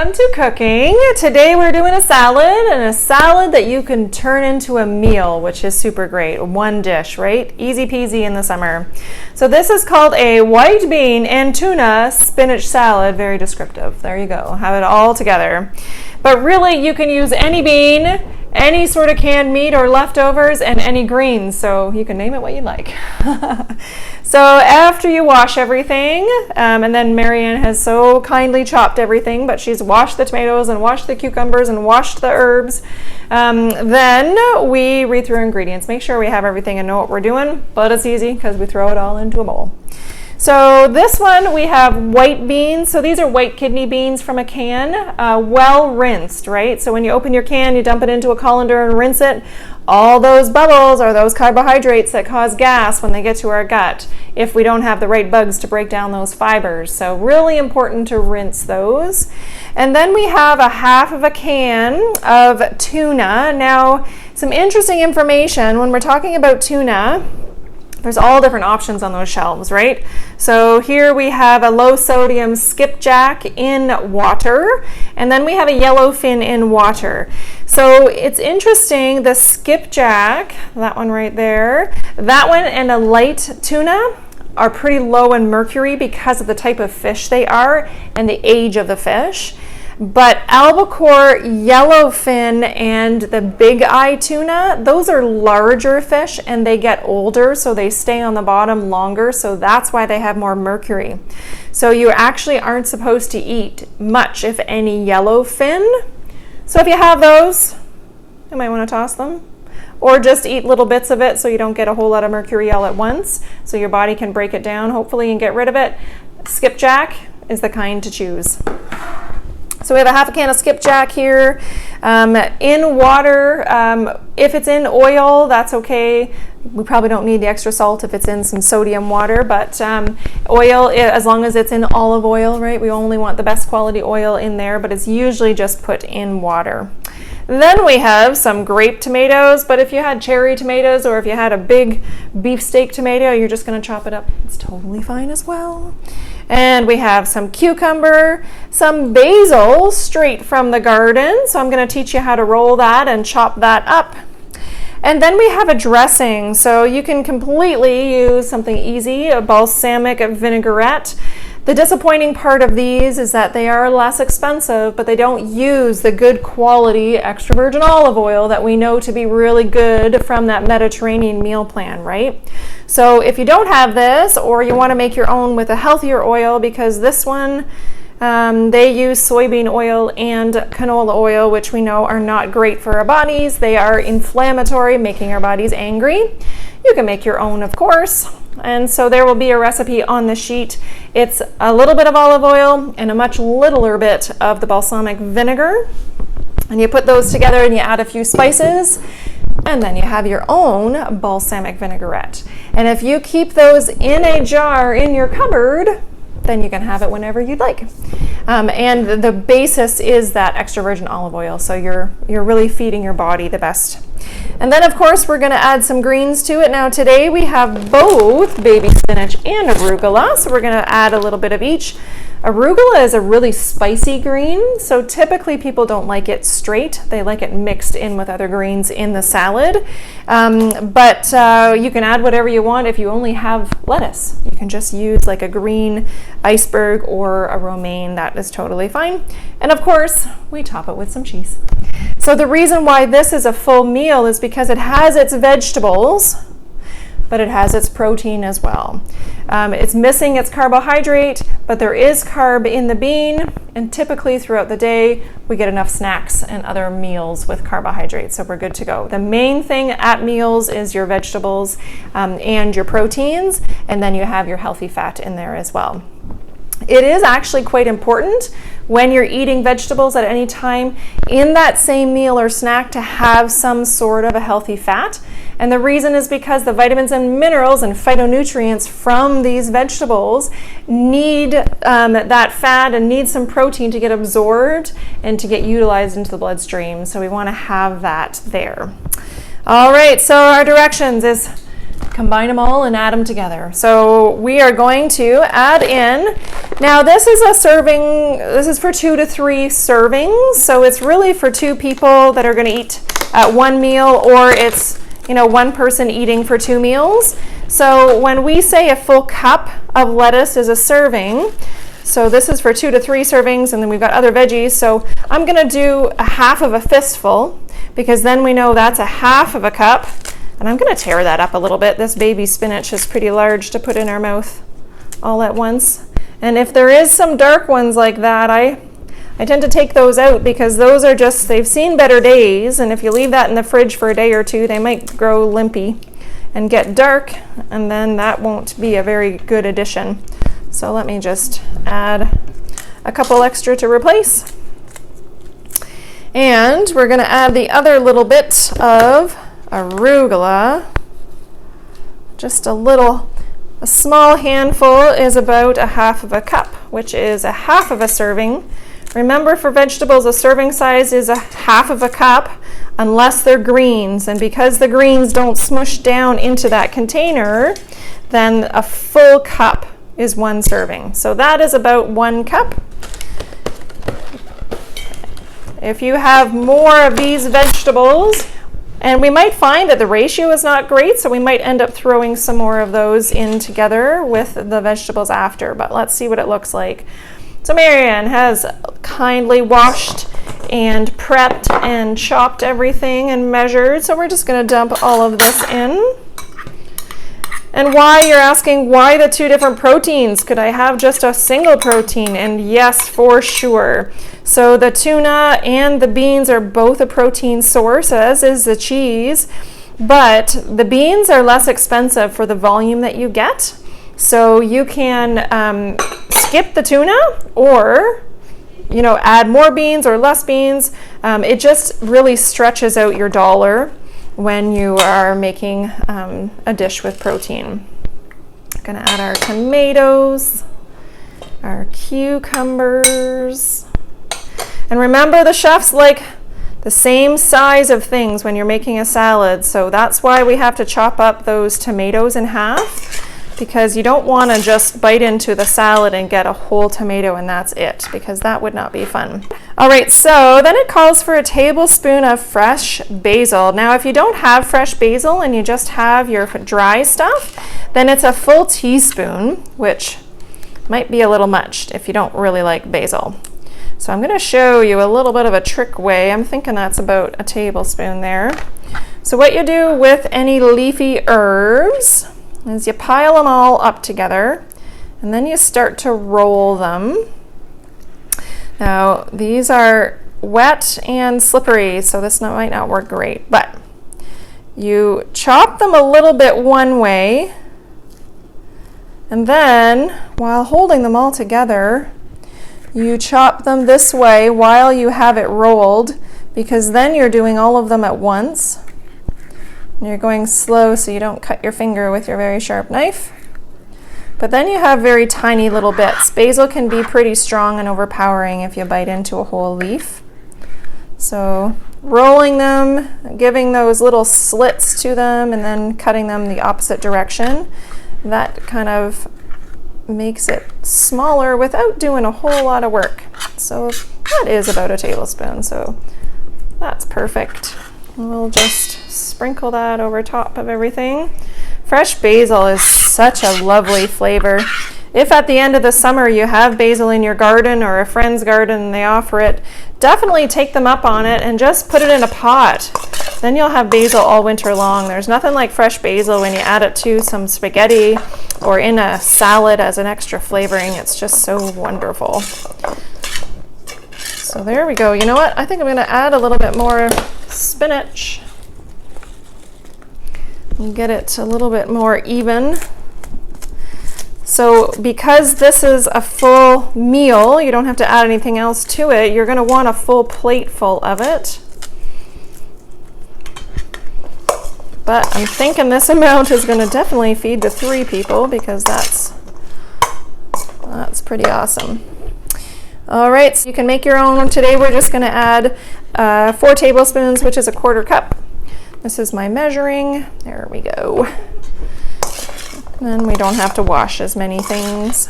Welcome to cooking. Today we're doing a salad, and a salad that you can turn into a meal, which is super great. One dish, right? Easy peasy in the summer. So this is called a white bean and tuna spinach salad. Very descriptive. There you go. Have it all together. But really, you can use any bean, any sort of canned meat or leftovers, and any greens, so you can name it what you like. So after you wash everything, and then Marianne has so kindly chopped everything, but she's washed the tomatoes and washed the cucumbers and washed the herbs, then we read through ingredients, make sure we have everything and know what we're doing, but it's easy because we throw it all into a bowl. So this one we have white beans. So these are white kidney beans from a can, well rinsed, right? So when you open your can, you dump it into a colander and rinse it. All those bubbles are those carbohydrates that cause gas when they get to our gut if we don't have the right bugs to break down those fibers. So really important to rinse those. And then we have a half of a can of tuna. Now, some interesting information when we're talking about tuna. There's all different options on those shelves, right? So here we have a low sodium skipjack in water, and then we have a yellowfin in water. So it's interesting, the skipjack, that one right there, that one and a light tuna are pretty low in mercury because of the type of fish they are and the age of the fish. But albacore, yellowfin, and the big eye tuna, those are larger fish and they get older, so they stay on the bottom longer, so that's why they have more mercury. So you actually aren't supposed to eat much, if any, yellowfin. So if you have those, you might want to toss them. Or just eat little bits of it so you don't get a whole lot of mercury all at once, so your body can break it down, hopefully, and get rid of it. Skipjack is the kind to choose. So we have a half a can of skipjack here in water. If it's in oil, that's okay. We probably don't need the extra salt if it's in some sodium water, but oil, as long as it's in olive oil, right? We only want the best quality oil in there, but it's usually just put in water. Then we have some grape tomatoes, but if you had cherry tomatoes or if you had a big beefsteak tomato, you're just going to chop it up. It's totally fine as well. And we have some cucumber, some basil straight from the garden. So I'm going to teach you how to roll that and chop that up. And then we have a dressing. So you can completely use something easy, a balsamic vinaigrette. The disappointing part of these is that they are less expensive, but they don't use the good quality extra virgin olive oil that we know to be really good from that Mediterranean meal plan, right? So if you don't have this, or you want to make your own with a healthier oil, because this one, they use soybean oil and canola oil, which we know are not great for our bodies. They are inflammatory, making our bodies angry. You can make your own, of course. And so there will be a recipe on the sheet. It's a little bit of olive oil and a much littler bit of the balsamic vinegar. And you put those together and you add a few spices, and then you have your own balsamic vinaigrette. And if you keep those in a jar in your cupboard, then you can have it whenever you'd like. And the basis is that extra virgin olive oil, so you're really feeding your body the best. And then, of course, we're going to add some greens to it. Now, today we have both baby spinach and arugula, so we're going to add a little bit of each. Arugula is a really spicy green, so typically people don't like it straight. They like it mixed in with other greens in the salad. But you can add whatever you want. If you only have lettuce, you can just use like a green iceberg or a romaine. That is totally fine. And of course, we top it with some cheese. So the reason why this is a full meal is because it has its vegetables, but it has its protein as well. It's missing its carbohydrate, but there is carb in the bean, and typically throughout the day, we get enough snacks and other meals with carbohydrates, so we're good to go. The main thing at meals is your vegetables and your proteins, and then you have your healthy fat in there as well. It is actually quite important when you're eating vegetables at any time in that same meal or snack to have some sort of a healthy fat. And the reason is because the vitamins and minerals and phytonutrients from these vegetables need that fat and need some protein to get absorbed and to get utilized into the bloodstream. So we want to have that there. All right, so our directions is Combine them all and add them together. So we are going to add in, now this is a serving, this is for 2 to 3 servings. So it's really for 2 people that are going to eat at one meal, or it's, you know, one person eating for 2 meals. So when we say a full cup of lettuce is a serving, so this is for 2 to 3 servings, and then we've got other veggies. So I'm going to do a half of a fistful, because then we know that's a half of a cup. And I'm going to tear that up a little bit. This baby spinach is pretty large to put in our mouth all at once. And if there is some dark ones like that, I tend to take those out, because those are just, they've seen better days. And if you leave that in the fridge for a day or 2, they might grow limpy and get dark, and then that won't be a very good addition. So let me just add a couple extra to replace. And we're going to add the other little bit of arugula. Just a small handful is about a half of a cup, which is a half of a serving. Remember, for vegetables, a serving size is a half of a cup unless they're greens. And because the greens don't smush down into that container, then a full cup is 1 serving. So that is about 1 cup. If you have more of these vegetables, and we might find that the ratio is not great, so we might end up throwing some more of those in together with the vegetables after, but let's see what it looks like. So Marianne has kindly washed and prepped and chopped everything and measured, so we're just going to dump all of this in. And why, you're asking, why the 2 different proteins? Could I have just a single protein? And yes, for sure. So the tuna and the beans are both a protein source, as is the cheese, but the beans are less expensive for the volume that you get. So you can skip the tuna, or, you know, add more beans or less beans. It just really stretches out your dollar when you are making a dish with protein. Going to add our tomatoes, our cucumbers. And remember, the chefs like the same size of things when you're making a salad, so that's why we have to chop up those tomatoes in half, because you don't want to just bite into the salad and get a whole tomato and that's it, because that would not be fun. All right, so then it calls for a tablespoon of fresh basil. Now, if you don't have fresh basil and you just have your dry stuff, then it's a full teaspoon, which might be a little much if you don't really like basil. So I'm going to show you a little bit of a trick way. I'm thinking that's about a tablespoon there. So what you do with any leafy herbs is you pile them all up together, and then you start to roll them. Now, these are wet and slippery, so this might not work great, but you chop them a little bit one way, and then while holding them all together, you chop them this way while you have it rolled, because then you're doing all of them at once. And you're going slow so you don't cut your finger with your very sharp knife. But then you have very tiny little bits. Basil can be pretty strong and overpowering if you bite into a whole leaf. So rolling them, giving those little slits to them, and then cutting them the opposite direction, that kind of makes it smaller without doing a whole lot of work. So that is about a tablespoon, so that's perfect. We'll just sprinkle that over top of everything. Fresh basil is such a lovely flavor. If at the end of the summer you have basil in your garden or a friend's garden and they offer it, definitely take them up on it and just put it in a pot. Then you'll have basil all winter long. There's nothing like fresh basil when you add it to some spaghetti or in a salad as an extra flavoring. It's just so wonderful. So there we go. You know what? I think I'm going to add a little bit more spinach and get it a little bit more even. So because this is a full meal, you don't have to add anything else to it. You're going to want a full plate full of it. But I'm thinking this amount is going to definitely feed the 3 people, because that's pretty awesome. All right, so you can make your own. Today we're just going to add 4 tablespoons, which is a 1/4 cup. This is my measuring. There we go. Then we don't have to wash as many things.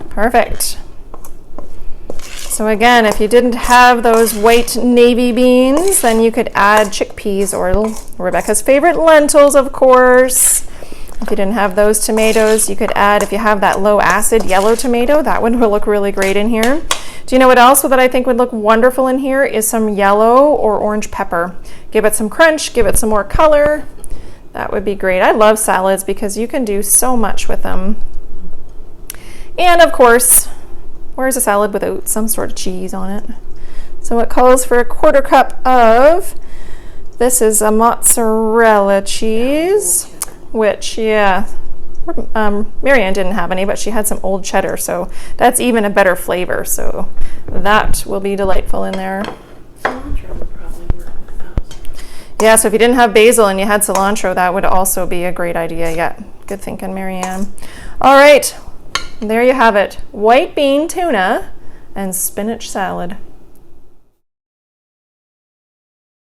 Perfect. So again, if you didn't have those white navy beans, then you could add chickpeas or Rebecca's favorite lentils, of course. If you didn't have those tomatoes, you could add, if you have that low acid yellow tomato, that one will look really great in here. Do you know what else that I think would look wonderful in here is some yellow or orange pepper. Give it some crunch, give it some more color. That would be great. I love salads because you can do so much with them. And of course, where's a salad without some sort of cheese on it? So it calls for a 1/4 cup of, this is a mozzarella cheese, which, yeah, Marianne didn't have any, but she had some old cheddar, so that's even a better flavor. So that will be delightful in there. Cilantro would probably work with those. Yeah, so if you didn't have basil and you had cilantro, that would also be a great idea. Yeah, good thinking, Marianne. All right. There you have it, white bean tuna and spinach salad.